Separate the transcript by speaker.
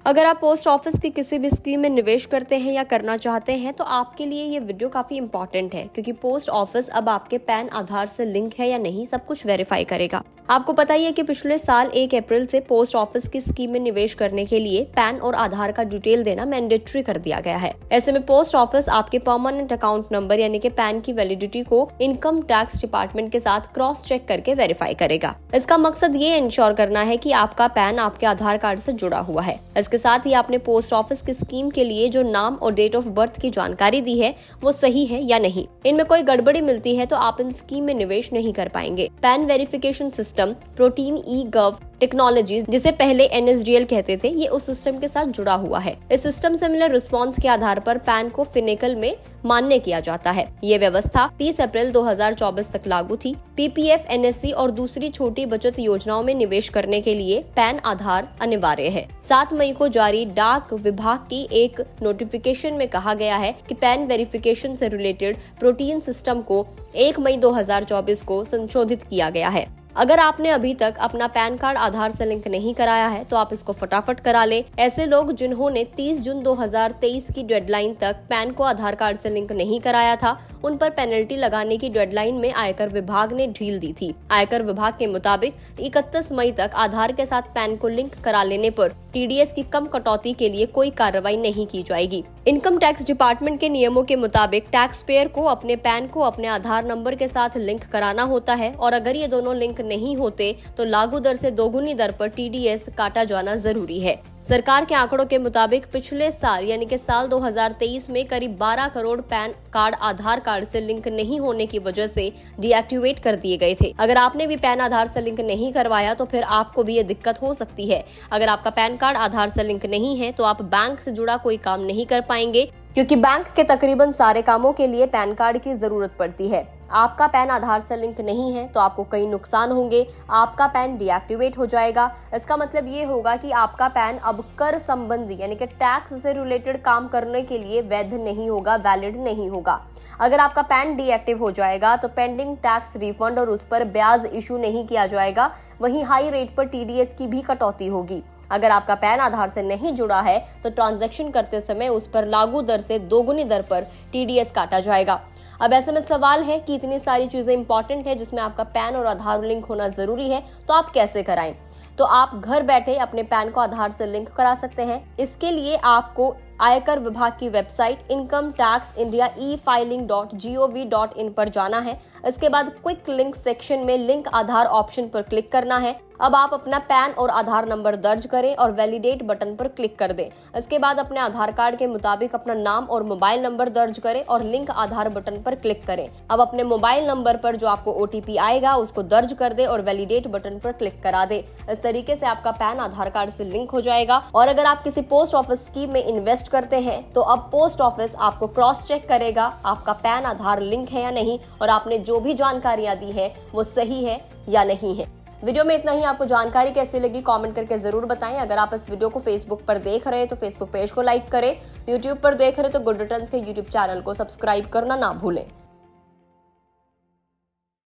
Speaker 1: अगर आप post office की किसी भी स्कीम में निवेश करते हैं या करना चाहते हैं तो आपके लिए ये वीडियो काफी इंपॉर्टेंट है, क्योंकि पोस्ट ऑफिस अब आपके पैन आधार से लिंक है या नहीं सब कुछ वेरीफाई करेगा। आपको पता ही है कि पिछले साल 1 अप्रैल से पोस्ट ऑफिस की स्कीम में निवेश करने के लिए पैन और आधार का डिटेल देना मैंडेटरी कर दिया गया है। ऐसे में पोस्ट ऑफिस आपके परमानेंट अकाउंट नंबर यानी कि पैन की वैलिडिटी को इनकम टैक्स डिपार्टमेंट के साथ क्रॉस चेक करके वेरीफाई करेगा। इसका मकसद ये इंश्योर करना है कि आपका पैन आपके आधार कार्ड से जुड़ा हुआ है। इसके साथ ही आपने पोस्ट ऑफिस की स्कीम के लिए जो नाम और डेट ऑफ बर्थ की जानकारी दी है वो सही है या नहीं। इनमें कोई गड़बड़ी मिलती है तो आप इन स्कीम में निवेश नहीं कर पाएंगे। PAN verification system Protean e gov technologies, जिसे पहले NSDL कहते थे, ये उस सिस्टम के साथ जुड़ा हुआ है। इस सिस्टम से मिले रिस्पॉन्स के आधार पर पैन को फिनेकल में मान्य किया जाता है। ये व्यवस्था 30 अप्रैल 2024 तक लागू थी। PPF, NSC और दूसरी छोटी बचत योजनाओं में निवेश करने के लिए पैन आधार अनिवार्य है। 7 मई को जारी डाक विभाग की एक नोटिफिकेशन में कहा गया है कि पैन वेरिफिकेशन से रिलेटेड प्रोटीन सिस्टम को 1 मई 2024 को संशोधित किया गया है। अगर आपने अभी तक अपना पैन कार्ड आधार से लिंक नहीं कराया है तो आप इसको फटाफट करा लें। ऐसे लोग जिन्होंने 30 जून 2023 की डेडलाइन तक पैन को आधार कार्ड से लिंक नहीं कराया था, उन पर पेनल्टी लगाने की डेडलाइन में आयकर विभाग ने ढील दी थी। आयकर विभाग के मुताबिक 31 मई तक आधार के साथ पैन को लिंक करा लेने पर TDS की कम कटौती के लिए कोई कार्रवाई नहीं की जाएगी। इनकम टैक्स डिपार्टमेंट के नियमों के मुताबिक टैक्स पेयर को अपने पैन को अपने आधार नंबर के साथ लिंक कराना होता है, और अगर ये दोनों लिंक नहीं होते तो लागू दर से दोगुनी दर पर TDS काटा जाना जरूरी है। सरकार के आंकड़ों के मुताबिक पिछले साल यानी कि साल 2023 में करीब 12 करोड़ पैन कार्ड आधार कार्ड से लिंक नहीं होने की वजह से डीएक्टिवेट कर दिए गए थे। अगर आपने भी पैन आधार से लिंक नहीं करवाया तो फिर आपको भी ये दिक्कत हो सकती है। अगर आपका पैन कार्ड आधार से लिंक नहीं है तो आप बैंक से जुड़ा कोई काम नहीं कर पाएंगे, क्योंकि बैंक के तकरीबन सारे कामों के लिए पैन कार्ड की जरूरत पड़ती है। आपका पैन आधार से लिंक नहीं है तो आपको कई नुकसान होंगे। आपका पैन डीएक्टिवेट हो जाएगा। इसका मतलब ये होगा कि आपका पैन अब कर संबंधी यानी कि टैक्स से रिलेटेड काम करने के लिए वैध नहीं होगा, वैलिड नहीं होगा। अगर आपका पैन डीएक्टिव हो जाएगा तो पेंडिंग टैक्स रिफंड और उस पर ब्याज इशू नहीं किया जाएगा। वहीं हाई रेट पर TDS की भी कटौती होगी। अगर आपका पैन आधार से नहीं जुड़ा है तो ट्रांजैक्शन करते समय उस पर लागू दर से दोगुनी दर पर TDS काटा जाएगा। अब ऐसे में सवाल है कि इतनी सारी चीजें इंपॉर्टेंट है जिसमें आपका पैन और आधार लिंक होना जरूरी है, तो आप कैसे कराएं? तो आप घर बैठे अपने पैन को आधार से लिंक करा सकते हैं। इसके लिए आपको आयकर विभाग की वेबसाइट incometaxindia.e-filing.gov.in पर जाना है। इसके बाद क्विक लिंक सेक्शन में लिंक आधार ऑप्शन पर क्लिक करना है। अब आप अपना पैन और आधार नंबर दर्ज करें और वैलिडेट बटन पर क्लिक कर दें। इसके बाद अपने आधार कार्ड के मुताबिक अपना नाम और मोबाइल नंबर दर्ज करें और लिंक आधार बटन पर क्लिक करें। अब अपने मोबाइल नंबर पर जो आपको OTP आएगा उसको दर्ज कर दे और वैलिडेट बटन पर क्लिक करा दे। इस तरीके से आपका पैन आधार कार्ड से लिंक हो जाएगा। और अगर आप किसी पोस्ट ऑफिस स्कीम में इन्वेस्ट करते हैं तो अब पोस्ट ऑफिस आपको क्रॉस चेक करेगा आपका पैन आधार लिंक है या नहीं, और आपने जो भी जानकारियां दी है वो सही है या नहीं है। वीडियो में इतना ही। आपको जानकारी कैसी लगी कमेंट करके जरूर बताएं। अगर आप इस वीडियो को फेसबुक पर देख रहे हैं तो फेसबुक पेज को लाइक करें। यूट्यूब पर देख रहे हैं तो गुड रिटर्न्स के यूट्यूब चैनल को सब्सक्राइब करना ना भूलें।